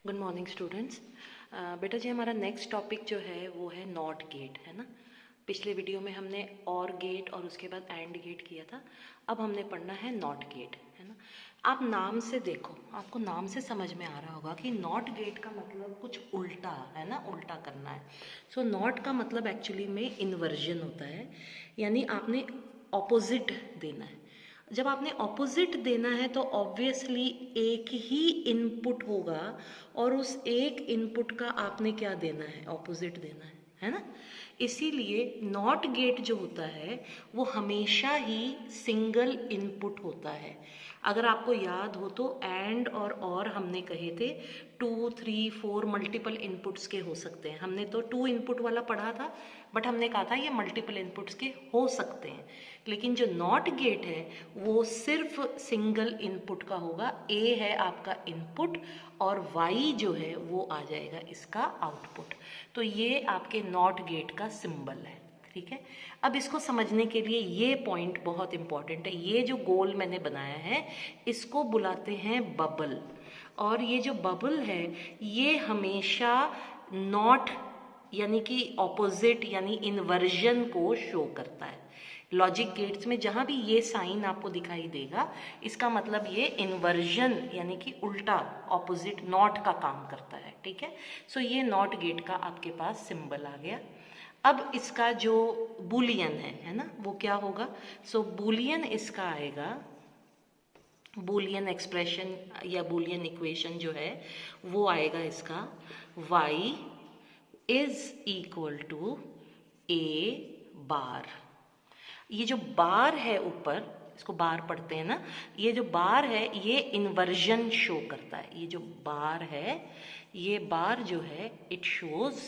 Good morning students. बेटा जी, हमारा next topic जो है वो है नॉट गेट, है ना। पिछले वीडियो में हमने और गेट और उसके बाद एंड गेट किया था। अब हमने पढ़ना है नॉट गेट, है ना। आप नाम से देखो, आपको नाम से समझ में आ रहा होगा कि नॉट गेट का मतलब कुछ उल्टा है ना, उल्टा करना है। सो नॉट का मतलब एक्चुअली में इन्वर्जन होता है, यानी आपने ऑपोजिट देना है। जब आपने ऑपोजिट देना है तो ऑब्वियसली एक ही इनपुट होगा और उस एक इनपुट का आपने क्या देना है, ऑपोजिट देना है ना। इसीलिए नॉट गेट जो होता है वो हमेशा ही सिंगल इनपुट होता है। अगर आपको याद हो तो एंड और हमने कहे थे 2, 3, 4 मल्टीपल इनपुट्स के हो सकते हैं। हमने तो 2 इनपुट वाला पढ़ा था, बट हमने कहा था ये मल्टीपल इनपुट्स के हो सकते हैं। लेकिन जो नॉट गेट है वो सिर्फ सिंगल इनपुट का होगा। ए है आपका इनपुट और वाई जो है वो आ जाएगा इसका आउटपुट। तो ये आपके नॉट गेट का सिंबल है, ठीक है। अब इसको समझने के लिए ये पॉइंट बहुत इंपॉर्टेंट है। ये जो गोल मैंने बनाया है इसको बुलाते हैं बबल, और ये जो बबल है ये हमेशा नॉट यानी कि ऑपोजिट यानी इन्वर्जन को शो करता है। लॉजिक गेट्स में जहां भी ये साइन आपको दिखाई देगा इसका मतलब ये इन्वर्जन यानी कि उल्टा ऑपोजिट नॉट का काम करता है, ठीक है। सो ये नॉट गेट का आपके पास सिंबल आ गया। अब इसका जो बुलियन है ना, वो क्या होगा। सो बुलियन इसका आएगा, बुलियन एक्सप्रेशन या बुलियन इक्वेशन जो है वो आएगा इसका y इज इक्वल टू ए बार। ये जो बार है ऊपर, इसको बार पढ़ते हैं ना, ये जो बार है ये इन्वर्जन शो करता है। ये जो बार है, ये बार जो है इट शोज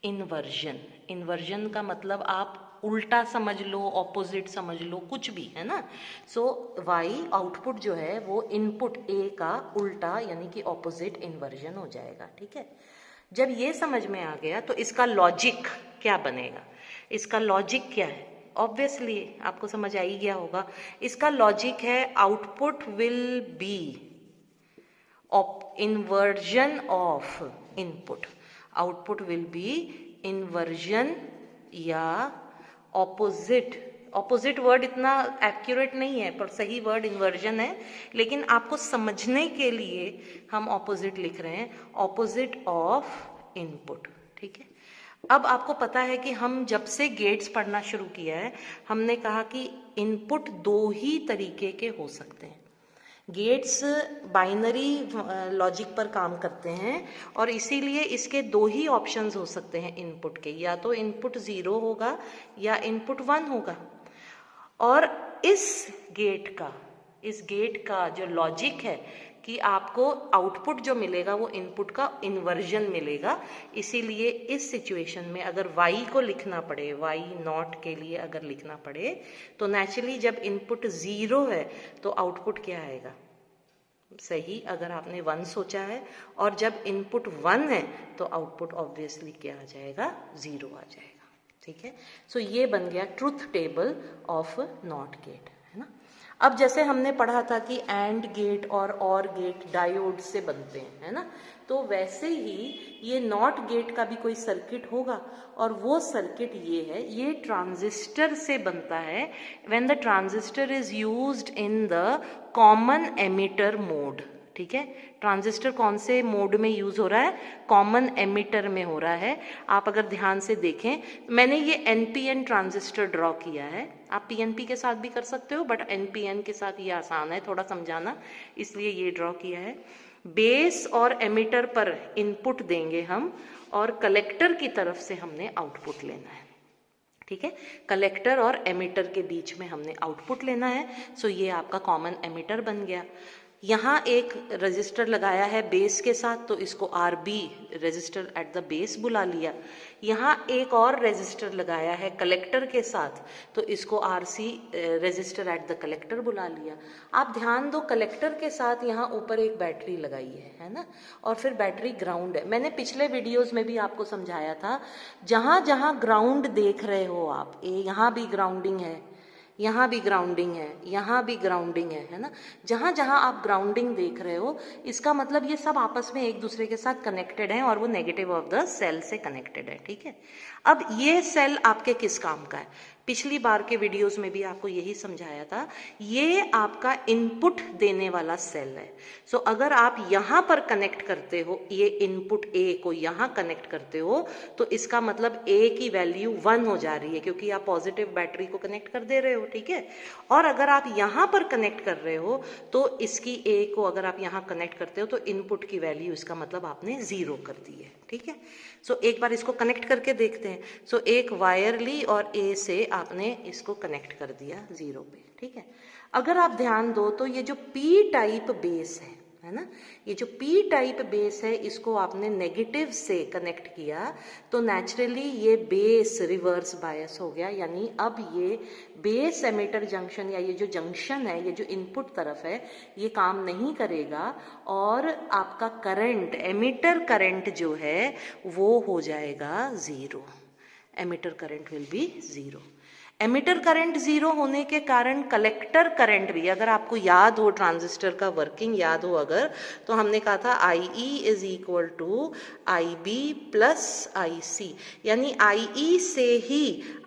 इन्वर्जन। इन्वर्जन का मतलब आप उल्टा समझ लो, ऑपोजिट समझ लो, कुछ भी, है ना। सो वाई आउटपुट जो है वो इनपुट ए का उल्टा यानी कि ऑपोजिट इन्वर्जन हो जाएगा, ठीक है। जब ये समझ में आ गया तो इसका लॉजिक क्या बनेगा, इसका लॉजिक क्या है, ऑब्वियसली आपको समझ आ ही गया होगा। इसका लॉजिक है output will be inversion of input. Output will be inversion या ऑपोजिट। ऑपोजिट वर्ड इतना एक्यूरेट नहीं है पर सही वर्ड इन्वर्जन है, लेकिन आपको समझने के लिए हम ऑपोजिट लिख रहे हैं, ऑपोजिट ऑफ इनपुट, ठीक है। अब आपको पता है कि हम जब से गेट्स पढ़ना शुरू किया है हमने कहा कि इनपुट दो ही तरीके के हो सकते हैं। गेट्स बाइनरी लॉजिक पर काम करते हैं और इसीलिए इसके दो ही ऑप्शंस हो सकते हैं इनपुट के, या तो इनपुट 0 होगा या इनपुट 1 होगा। और इस गेट का जो लॉजिक है कि आपको आउटपुट जो मिलेगा वो इनपुट का इन्वर्जन मिलेगा। इसीलिए इस सिचुएशन में अगर y को लिखना पड़े, y नॉट के लिए अगर लिखना पड़े तो नेचुरली जब इनपुट 0 है तो आउटपुट क्या आएगा, सही अगर आपने 1 सोचा है, और जब इनपुट 1 है तो आउटपुट ऑब्वियसली क्या आ जाएगा, 0 आ जाएगा, ठीक है। सो ये बन गया truth table of not gate, है ना। अब जैसे हमने पढ़ा था कि एंड गेट और गेट डायोड से बनते हैं, है ना, तो वैसे ही ये नॉट गेट का भी कोई सर्किट होगा और वो सर्किट ये है, ये ट्रांजिस्टर से बनता है। When the transistor is used in the common emitter mode, ठीक है। ट्रांजिस्टर कौन से मोड में यूज हो रहा है, कॉमन एमिटर में हो रहा है। आप अगर ध्यान से देखें, मैंने ये एनपीएन ट्रांजिस्टर ड्रॉ किया है, आप पीएनपी के साथ भी कर सकते हो बट एनपीएन के साथ ये आसान है थोड़ा समझाना, इसलिए ये ड्रॉ किया है। बेस और एमिटर पर इनपुट देंगे हम और कलेक्टर की तरफ से हमने आउटपुट लेना है, ठीक है। कलेक्टर और एमिटर के बीच में हमने आउटपुट लेना है। सो ये आपका कॉमन एमिटर बन गया। यहाँ एक रजिस्टर लगाया है बेस के साथ तो इसको RB register at the base बुला लिया। यहाँ एक और रजिस्टर लगाया है कलेक्टर के साथ तो इसको RC register at the collector बुला लिया। आप ध्यान दो, कलेक्टर के साथ यहाँ ऊपर एक बैटरी लगाई है ना, और फिर बैटरी ग्राउंड है। मैंने पिछले वीडियोस में भी आपको समझाया था, जहाँ जहाँ ग्राउंड देख रहे हो आप, यहाँ भी ग्राउंडिंग है, यहाँ भी ग्राउंडिंग है, यहाँ भी ग्राउंडिंग है ना। जहाँ जहाँ आप ग्राउंडिंग देख रहे हो इसका मतलब ये सब आपस में एक दूसरे के साथ कनेक्टेड हैं और वो नेगेटिव ऑफ द सेल से कनेक्टेड है, ठीक है। अब ये सेल आपके किस काम का है? पिछली बार के वीडियोस में भी आपको यही समझाया था, ये आपका इनपुट देने वाला सेल है। सो अगर आप यहाँ पर कनेक्ट करते हो, ये इनपुट ए को यहाँ कनेक्ट करते हो, तो इसका मतलब ए की वैल्यू 1 हो जा रही है क्योंकि आप पॉजिटिव बैटरी को कनेक्ट कर दे रहे हो, ठीक है। और अगर आप यहाँ पर कनेक्ट कर रहे हो तो इसकी ए को अगर आप यहाँ कनेक्ट करते हो तो इनपुट की वैल्यू इसका मतलब आपने 0 कर दी है, ठीक है। सो एक बार इसको कनेक्ट करके देखते हैं। सो एक वायर ली और ए से आपने इसको कनेक्ट कर दिया 0 पे, ठीक है। अगर आप ध्यान दो तो ये जो पी टाइप बेस है ना, ये जो पी टाइप बेस है इसको आपने नेगेटिव से कनेक्ट किया तो नेचुरली ये बेस रिवर्स बायस हो गया, यानी अब ये बेस एमिटर जंक्शन या ये जो जंक्शन है, ये जो इनपुट तरफ है, ये काम नहीं करेगा और आपका करंट, एमिटर करंट जो है वो हो जाएगा 0। Emitter current will be 0। Emitter current 0 होने के कारण कलेक्टर करंट भी, अगर आपको याद हो, ट्रांजिस्टर का वर्किंग याद हो अगर, तो हमने कहा था IE is equal to IB plus IC, यानी IE से ही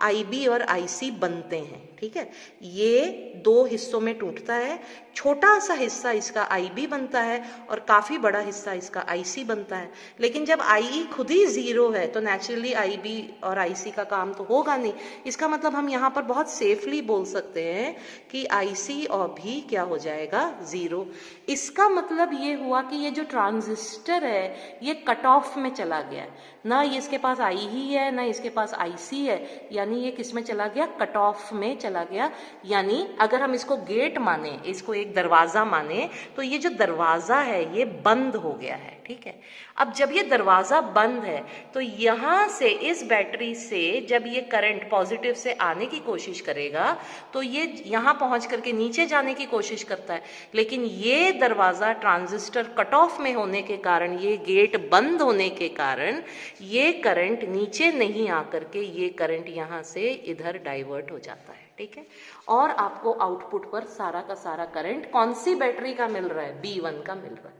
IB और IC बनते हैं, ठीक है। ये 2 हिस्सों में टूटता है, छोटा सा हिस्सा इसका IB बनता है और काफी बड़ा हिस्सा इसका IC बनता है। लेकिन जब IE खुद ही 0 है तो नेचुरली IB और IC का काम तो होगा नहीं। इसका मतलब हम यहाँ पर बहुत सेफली बोल सकते हैं कि IC और भी क्या हो जाएगा 0। इसका मतलब ये हुआ कि ये जो ट्रांजिस्टर है ये कट ऑफ में चला गया है, ना ये इसके पास I ही है ना इसके पास IC है, यानी ये किस में चला गया? कट ऑफ में चला गया। यानी अगर हम इसको गेट माने, इसको एक दरवाजा माने, तो ये जो दरवाजा है ये बंद हो गया है, ठीक है। अब जब ये दरवाजा बंद है तो यहां से, इस बैटरी से जब ये करंट पॉजिटिव से आने की कोशिश करेगा तो ये यहां पहुंच करके नीचे जाने की कोशिश करता है, लेकिन ये दरवाजा ट्रांजिस्टर कट ऑफ में होने के कारण, ये गेट बंद होने के कारण ये करंट नीचे नहीं आकर के ये करंट यहां से इधर डाइवर्ट हो जाता है, ठीक है। और आपको आउटपुट पर सारा का सारा करंट कौन सी बैटरी का मिल रहा है? B1 का मिल रहा है,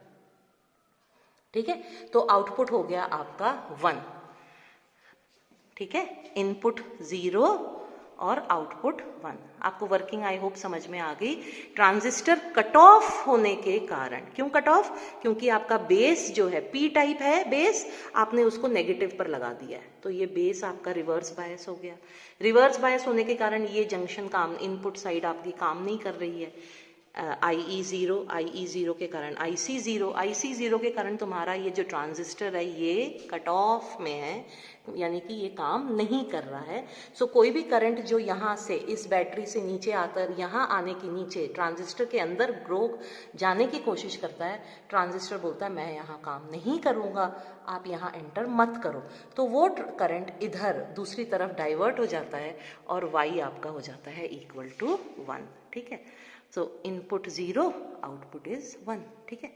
ठीक है। तो आउटपुट हो गया आपका 1, ठीक है। इनपुट 0 और आउटपुट 1। आपको वर्किंग आई होप समझ में आ गई। ट्रांजिस्टर कट ऑफ होने के कारण, क्यों कट ऑफ? क्योंकि आपका बेस जो है पी टाइप है बेस, आपने उसको नेगेटिव पर लगा दिया है, तो ये बेस आपका रिवर्स बायस हो गया। रिवर्स बायस होने के कारण ये जंक्शन काम, इनपुट साइड आपकी काम नहीं कर रही है। IE 0 के कारण IC 0 के कारण तुम्हारा ये जो ट्रांजिस्टर है ये कट ऑफ में है, यानी कि ये काम नहीं कर रहा है। सो कोई भी करंट जो यहाँ से इस बैटरी से नीचे आकर यहाँ आने की, नीचे ट्रांजिस्टर के अंदर ग्रो जाने की कोशिश करता है, ट्रांजिस्टर बोलता है मैं यहाँ काम नहीं करूँगा, आप यहाँ एंटर मत करो, तो वो करंट इधर दूसरी तरफ डाइवर्ट हो जाता है और Y आपका हो जाता है इक्वल टू 1, ठीक है। सो इनपुट 0, आउटपुट इज 1, ठीक है।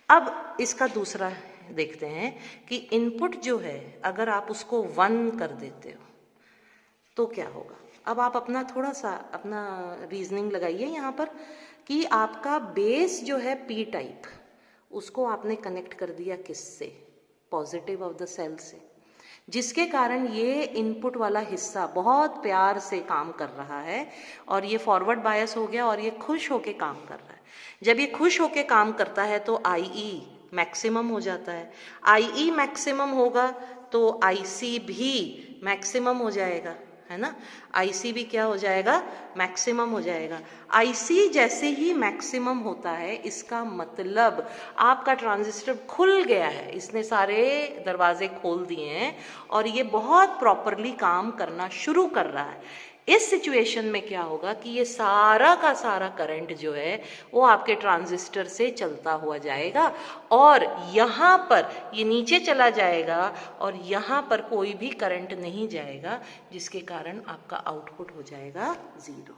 अब इसका दूसरा देखते हैं कि इनपुट जो है अगर आप उसको 1 कर देते हो तो क्या होगा। अब आप अपना थोड़ा सा अपना रीजनिंग लगाइए यहाँ पर कि आपका बेस जो है पी टाइप, उसको आपने कनेक्ट कर दिया किससे? पॉजिटिव ऑफ द सेल से, जिसके कारण ये इनपुट वाला हिस्सा बहुत प्यार से काम कर रहा है और ये फॉरवर्ड बायस हो गया और ये खुश होके काम कर रहा है। जब ये खुश होके काम करता है तो IE मैक्सिमम हो जाता है। IE मैक्सिमम होगा तो IC भी मैक्सिमम हो जाएगा, है ना। IC भी क्या हो जाएगा? मैक्सिमम हो जाएगा। IC जैसे ही मैक्सिमम होता है इसका मतलब आपका ट्रांजिस्टर खुल गया है, इसने सारे दरवाजे खोल दिए हैं और ये बहुत प्रॉपरली काम करना शुरू कर रहा है। इस सिचुएशन में क्या होगा कि ये सारा का सारा करंट जो है वो आपके ट्रांजिस्टर से चलता हुआ जाएगा और यहाँ पर ये नीचे चला जाएगा और यहाँ पर कोई भी करंट नहीं जाएगा, जिसके कारण आपका आउटपुट हो जाएगा 0।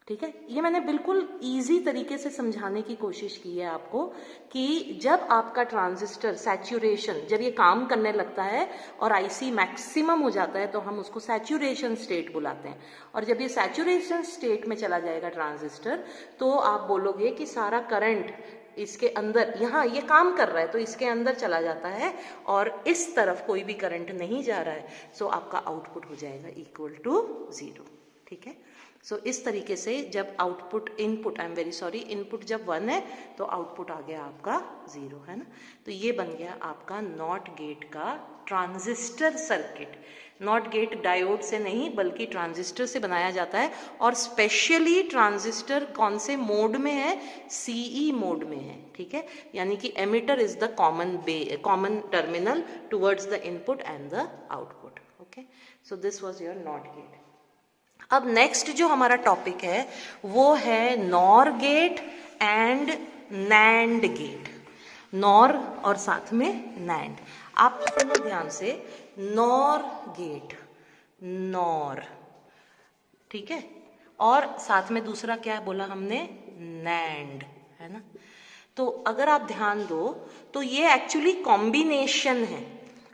ठीक है, ये मैंने बिल्कुल इजी तरीके से समझाने की कोशिश की है आपको कि जब आपका ट्रांजिस्टर सैचुरेशन, जब ये काम करने लगता है और आईसी मैक्सिमम हो जाता है तो हम उसको सैचुरेशन स्टेट बुलाते हैं। और जब ये सैचुरेशन स्टेट में चला जाएगा ट्रांजिस्टर तो आप बोलोगे कि सारा करंट इसके अंदर, यहाँ ये काम कर रहा है तो इसके अंदर चला जाता है और इस तरफ कोई भी करंट नहीं जा रहा है, सो आपका आउटपुट हो जाएगा इक्वल टू 0। ठीक है, सो इस तरीके से जब output, input, I am very sorry, input जब 1 है तो आउटपुट आ गया आपका 0, है ना। तो ये बन गया आपका नॉट गेट का transistor circuit. Not gate diode से नहीं बल्कि ट्रांजिस्टर से बनाया जाता है, और स्पेशली ट्रांजिस्टर कौन से मोड में है, सीई मोड में है। ठीक है, यानी कि emitter is the common terminal towards the input and the output. Okay, so this was your not gate. अब नेक्स्ट जो हमारा टॉपिक है वो है nor gate and nand gate. Nor और साथ में नैंड। आप सुनो ध्यान से, नॉर गेट, नॉर, ठीक है, और साथ में दूसरा क्या बोला हमने, नैंड, है ना। तो अगर आप ध्यान दो तो ये एक्चुअली कॉम्बिनेशन है।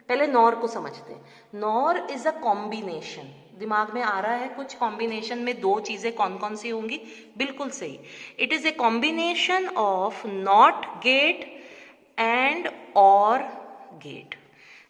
पहले नॉर को समझते हैं। Nor is a combination. दिमाग में आ रहा है कुछ, कॉम्बिनेशन में दो चीजें कौन कौन सी होंगी, बिल्कुल सही, it is a combination of not gate and और गेट।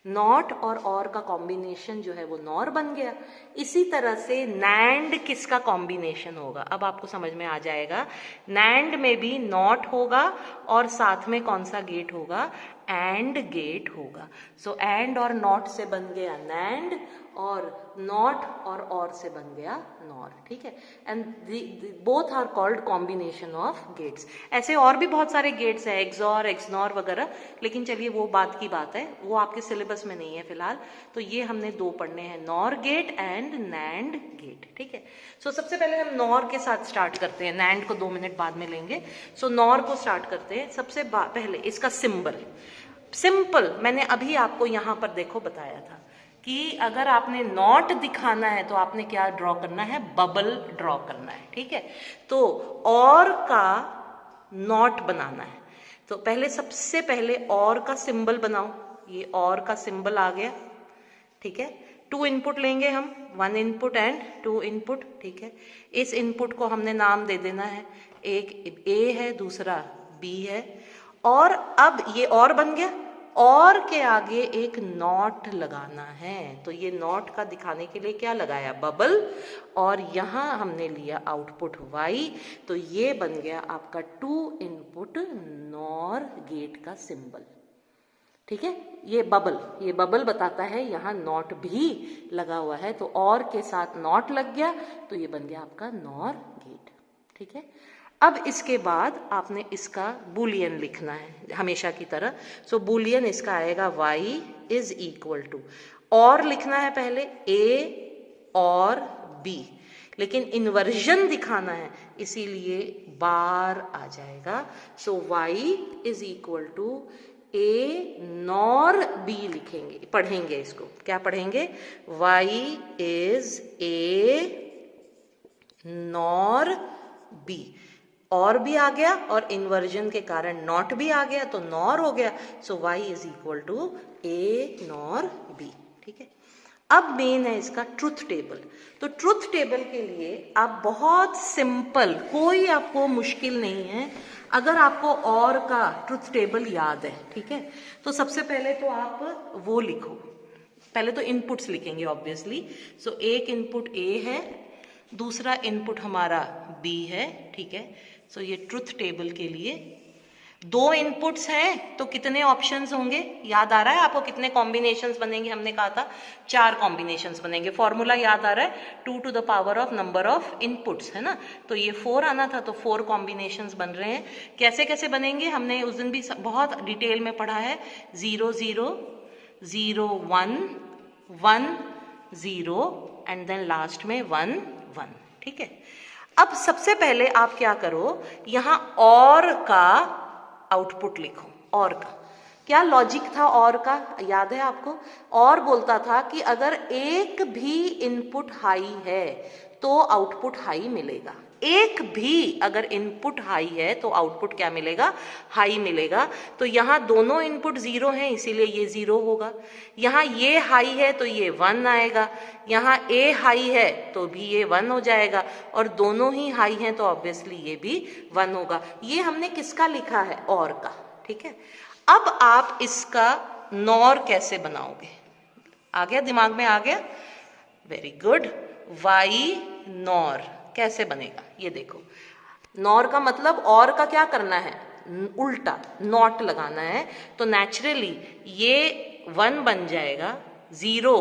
नॉट और का कॉम्बिनेशन जो है वो नॉर बन गया। इसी तरह से नैंड किसका कॉम्बिनेशन होगा, अब आपको समझ में आ जाएगा। नैंड में भी नॉट होगा और साथ में कौन सा गेट होगा, एंड गेट होगा। सो एंड और नॉट से बन गया नैंड, और नॉट और से बन गया नॉर। ठीक है, and both are called combination of gates. ऐसे और भी बहुत सारे गेट्स हैं, एक्सॉर, एक्सनॉर वगैरह, लेकिन चलिए वो बात की बात है, वो आपके सिलेबस में नहीं है फिलहाल। तो ये हमने दो पढ़ने हैं, nor gate and nand gate. ठीक है, सो सबसे पहले हम नॉर के साथ स्टार्ट करते हैं, नैंड को 2 मिनट बाद में लेंगे। सो नॉर को स्टार्ट करते हैं। सबसे पहले इसका सिंबल सिंपल, मैंने अभी आपको यहां पर देखो बताया था कि अगर आपने नॉट दिखाना है तो आपने क्या ड्रॉ करना है, बबल ड्रॉ करना है। ठीक है, तो और का नॉट बनाना है तो पहले, सबसे पहले और का सिंबल बनाओ। ये और का सिंबल आ गया। ठीक है, 2 इनपुट लेंगे हम, 1 इनपुट एंड 2 इनपुट। ठीक है, इस इनपुट को हमने नाम दे देना है, एक ए है, दूसरा बी है, और अब ये और बन गया। और के आगे एक नॉट लगाना है, तो ये नॉट का दिखाने के लिए क्या लगाया, बबल, और यहां हमने लिया आउटपुट y, तो ये बन गया आपका 2 इनपुट नॉर गेट का सिंबल। ठीक है, ये बबल बताता है यहां नॉट भी लगा हुआ है, तो और के साथ नॉट लग गया तो ये बन गया आपका नॉर गेट। ठीक है, अब इसके बाद आपने इसका बुलियन लिखना है हमेशा की तरह। सो बुलियन इसका आएगा y इज इक्वल टू, और लिखना है पहले a और b, लेकिन इन्वर्जन दिखाना है इसीलिए बार आ जाएगा। So y is equal to a nor b लिखेंगे, पढ़ेंगे इसको, क्या पढ़ेंगे, y is a nor b, और भी आ गया और इन्वर्जन के कारण नॉट भी आ गया तो नॉर हो गया। So y is equal to a nor b। ठीक है, अब मेन है इसका ट्रुथ टेबल। तो ट्रुथ टेबल के लिए आप बहुत सिंपल, कोई आपको मुश्किल नहीं है, अगर आपको और का ट्रुथ टेबल याद है। ठीक है, तो सबसे पहले तो आप वो लिखो, पहले तो इनपुट्स लिखेंगे ऑब्वियसली। सो एक इनपुट a है, दूसरा इनपुट हमारा b है। ठीक है, सो ये ट्रुथ टेबल के लिए 2 इनपुट्स हैं तो कितने ऑप्शंस होंगे, याद आ रहा है आपको, कितने कॉम्बिनेशंस बनेंगे, हमने कहा था 4 कॉम्बिनेशंस बनेंगे। फॉर्मूला याद आ रहा है, 2 to the power of number of inputs, है ना। तो ये 4 आना था तो 4 कॉम्बिनेशंस बन रहे हैं। कैसे कैसे बनेंगे हमने उस दिन भी बहुत डिटेल में पढ़ा है, 0 0 0 1 1 0 एंड देन लास्ट में 1 1। ठीक है, अब सबसे पहले आप क्या करो, यहां और का आउटपुट लिखो। और का क्या लॉजिक था, और का याद है आपको, और बोलता था कि अगर एक भी इनपुट हाई है तो आउटपुट हाई मिलेगा। एक भी अगर इनपुट हाई है तो आउटपुट क्या मिलेगा, हाई मिलेगा। तो यहाँ दोनों इनपुट 0 हैं इसीलिए ये 0 होगा। यहाँ ये हाई है तो ये 1 आएगा, यहाँ ए हाई है तो भी ये 1 हो जाएगा, और दोनों ही हाई हैं तो ऑब्वियसली ये भी 1 होगा। ये हमने किसका लिखा है, और का, ठीक है। अब आप इसका नॉर कैसे बनाओगे, आ गया दिमाग में, आ गया, वेरी गुड। वाई नॉर कैसे बनेगा, ये देखो। नॉर का मतलब और का क्या करना है, उल्टा नॉट लगाना है। तो नेचुरली ये 1 बन जाएगा, 0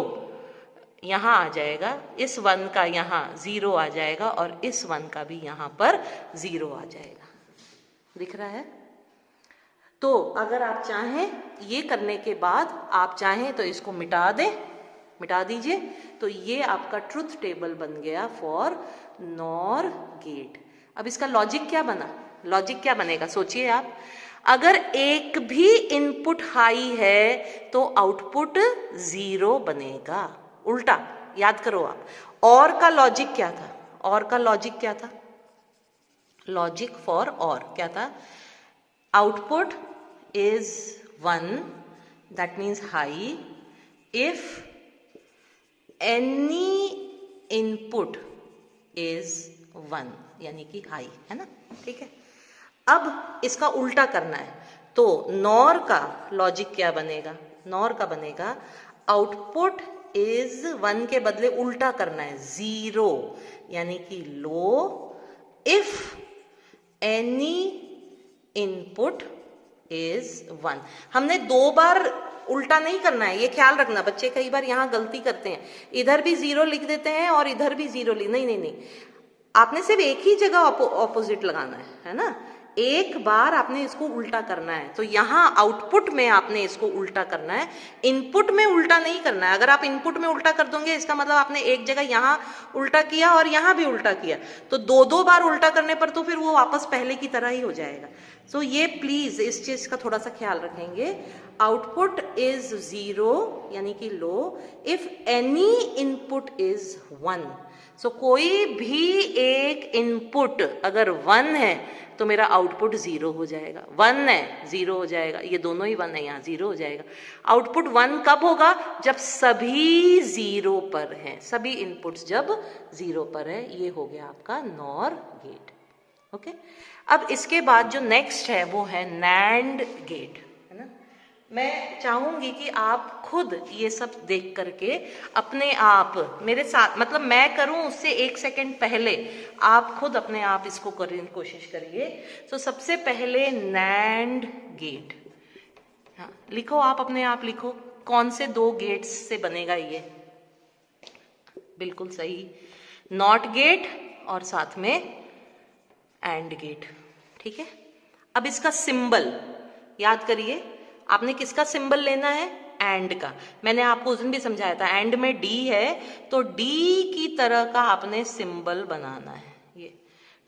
यहाँ आ जाएगा, इस 1 का यहाँ 0 आ जाएगा, और इस 1 का भी यहाँ पर 0 आ जाएगा। दिख रहा है। तो अगर आप चाहें ये करने के बाद आप चाहें तो इसको मिटा दें, मिटा दीजिए, तो ये आपका ट्रुथ टेबल बन गया फॉर नॉर गेट। अब इसका लॉजिक क्या बना, लॉजिक क्या बनेगा, सोचिए आप। अगर एक भी इनपुट हाई है तो आउटपुट 0 बनेगा, उल्टा याद करो आप। और का लॉजिक क्या था, और का लॉजिक क्या था, लॉजिक फॉर और क्या था, output is 1, that means high, if any input is 1, यानी कि हाई है ना, ठीक है। अब इसका उल्टा करना है, तो नॉर का लॉजिक क्या बनेगा, नॉर का बनेगा आउटपुट इज 1 के बदले उल्टा करना है 0, यानी कि लो, इफ एनी इनपुट इज 1। हमने 2 बार उल्टा नहीं करना है, ये ख्याल रखना। बच्चे कई बार यहाँ गलती करते हैं, इधर भी 0 लिख देते हैं और इधर भी 0 लिख, नहीं नहीं नहीं, आपने सिर्फ एक ही जगह ऑपोजिट लगाना है ना। एक बार आपने इसको उल्टा करना है, तो यहाँ आउटपुट में आपने इसको उल्टा करना है, इनपुट में उल्टा नहीं करना है। अगर आप इनपुट में उल्टा कर दोगे इसका मतलब आपने एक जगह यहाँ उल्टा किया और यहाँ भी उल्टा किया, तो 2 बार उल्टा करने पर तो फिर वो वापस पहले की तरह ही हो जाएगा। सो ये प्लीज इस चीज का थोड़ा सा ख्याल रखेंगे। आउटपुट इज 0 यानी कि लो, इफ एनी इनपुट इज 1। सो कोई भी एक इनपुट अगर 1 है तो मेरा आउटपुट 0 हो जाएगा, 1 है 0 हो जाएगा, ये दोनों ही 1 है, यहाँ 0 हो जाएगा। आउटपुट 1 कब होगा, जब सभी 0 पर हैं, सभी इनपुट्स जब 0 पर है। ये हो गया आपका नॉर गेट, ओके। अब इसके बाद जो नेक्स्ट है वो है नैंड गेट, है ना। मैं चाहूंगी कि आप खुद ये सब देख करके अपने आप मेरे साथ, मतलब मैं करूं उससे 1 सेकंड पहले आप खुद अपने आप इसको करने की कोशिश करिए। तो सबसे पहले नैंड गेट, हाँ लिखो, आप अपने आप लिखो, कौन से 2 गेट्स से बनेगा ये, बिल्कुल सही, नॉट गेट और साथ में एंड गेट, ठीक है। अब इसका सिंबल याद करिए, आपने किसका सिंबल लेना है, एंड का। मैंने आपको उस दिन भी समझाया था, एंड में डी है तो डी की तरह का आपने सिंबल बनाना है, ये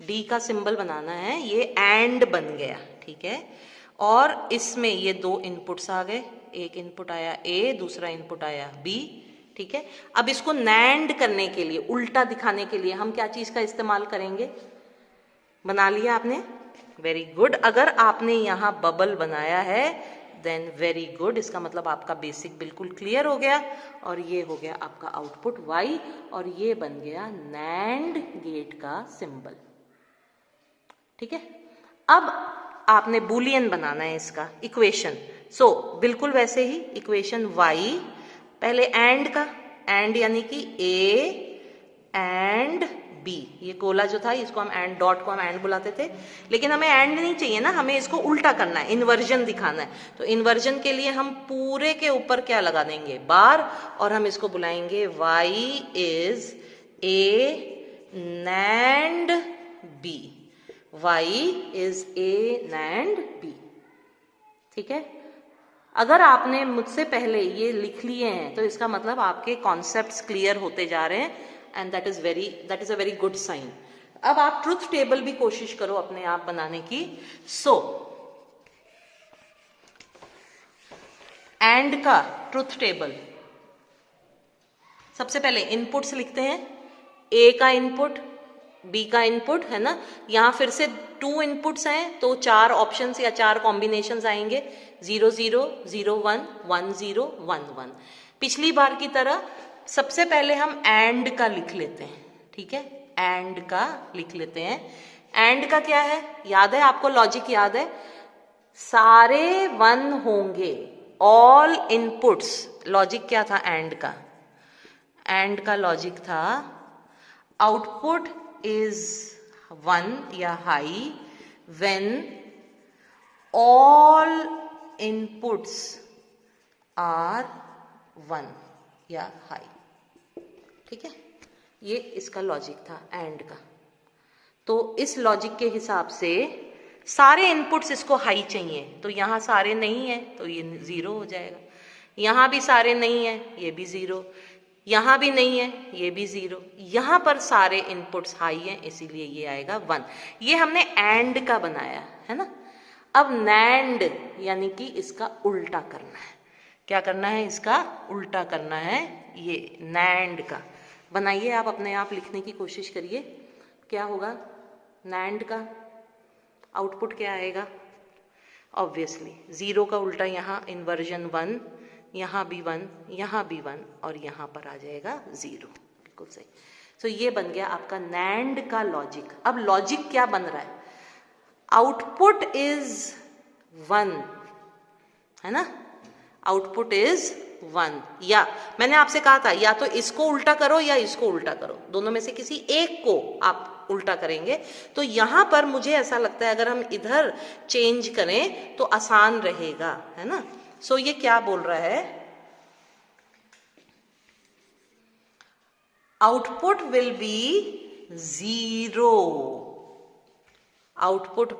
डी का सिंबल बनाना है, ये एंड बन गया, ठीक है। और इसमें ये 2 इनपुट्स आ गए, एक इनपुट आया ए, दूसरा इनपुट आया बी, ठीक है। अब इसको नैंड करने के लिए, उल्टा दिखाने के लिए हम क्या चीज का इस्तेमाल करेंगे, बना लिया आपने, वेरी गुड। अगर आपने यहाँ बबल बनाया है देन वेरी गुड, इसका मतलब आपका बेसिक बिल्कुल क्लियर हो गया, और ये हो गया आपका आउटपुट y, और ये बन गया नैंड गेट का सिंबल, ठीक है। अब आपने बुलियन बनाना है इसका इक्वेशन, सो बिल्कुल वैसे ही इक्वेशन y, पहले एंड का, एंड यानी कि a एंड बी, ये कोला जो था इसको हम एंड, डॉट को हम एंड बुलाते थे, लेकिन हमें एंड नहीं चाहिए ना, हमें इसको उल्टा करना है, इन्वर्जन दिखाना है। तो इन्वर्जन के लिए हम पूरे के ऊपर क्या लगा देंगे, बार, और हम इसको बुलाएंगे y is a NAND b, y is a NAND b, ठीक है। अगर आपने मुझसे पहले ये लिख लिए हैं तो इसका मतलब आपके कॉन्सेप्ट्स क्लियर होते जा रहे हैं, and that is a very good sign. अब आप ट्रुथ टेबल भी कोशिश करो अपने आप बनाने की। सो एंड का ट्रुथ टेबल, सबसे पहले इनपुट्स लिखते हैं, ए का इनपुट बी का इनपुट है ना, यहाँ फिर से 2 इनपुट्स हैं तो 4 ऑप्शंस या 4 कॉम्बिनेशंस आएंगे, 0 0 0 1 1 0 1 1। पिछली बार की तरह सबसे पहले हम एंड का लिख लेते हैं, ठीक है, एंड का लिख लेते हैं। एंड का क्या है, याद है आपको, लॉजिक याद है, सारे 1 होंगे, ऑल इनपुट्स। लॉजिक क्या था एंड का? एंड का लॉजिक था आउटपुट इज 1 या high when all inputs are 1 या हाई, ठीक है। ये इसका लॉजिक था एंड का। तो इस लॉजिक के हिसाब से सारे इनपुट्स इसको हाई चाहिए, तो यहां सारे नहीं है तो ये 0 हो जाएगा, यहां भी सारे नहीं है ये भी 0, यहां भी नहीं है ये भी 0, यहां पर सारे इनपुट्स हाई हैं इसीलिए ये आएगा 1। ये हमने एंड का बनाया है ना। अब नैंड यानी कि इसका उल्टा करना है। क्या करना है? इसका उल्टा करना है। ये नैंड का बनाइए, आप अपने आप लिखने की कोशिश करिए। क्या होगा नैंड का आउटपुट? क्या आएगा? ऑब्वियसली 0 का उल्टा यहाँ इन्वर्जन 1, यहाँ भी 1, यहाँ भी 1 और यहाँ पर आ जाएगा 0। बिल्कुल सही। तो ये बन गया आपका नैंड का लॉजिक। अब लॉजिक क्या बन रहा है? आउटपुट इज 1 है ना, आउटपुट इज 1। या मैंने आपसे कहा था या तो इसको उल्टा करो या इसको उल्टा करो, दोनों में से किसी एक को आप उल्टा करेंगे। तो यहां पर मुझे ऐसा लगता है अगर हम इधर चेंज करें तो आसान रहेगा, है ना। सो ये क्या बोल रहा है? Output will be 0, output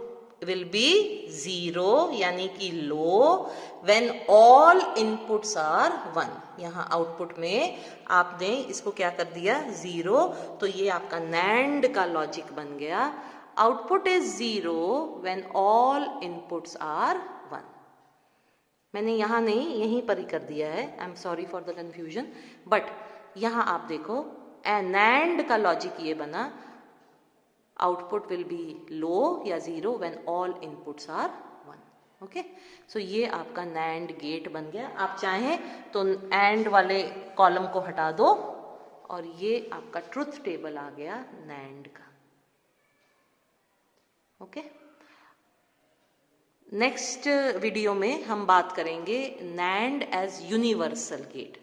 will be 0 यानी कि लो व्हेन ऑल इनपुट्स आर 1। यहां आउटपुट में आपने इसको क्या कर दिया? 0। तो ये आपका नैंड का लॉजिक बन गया। Output is 0 when all inputs are 1। मैंने यहां नहीं, यहीं पर ही कर दिया है। I am sorry for the confusion, but यहां आप देखो नैंड का लॉजिक ये बना, आउटपुट विल बी लो या 0 when all inputs are 1। Okay, so ये आपका नैंड गेट बन गया। आप चाहें तो एंड वाले कॉलम को हटा दो और ये आपका ट्रुथ टेबल आ गया नैंड का। ओके, नेक्स्ट वीडियो में हम बात करेंगे नैंड एज यूनिवर्सल गेट।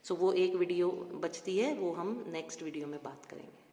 सो वो एक वीडियो बचती है, वो हम नेक्स्ट वीडियो में बात करेंगे।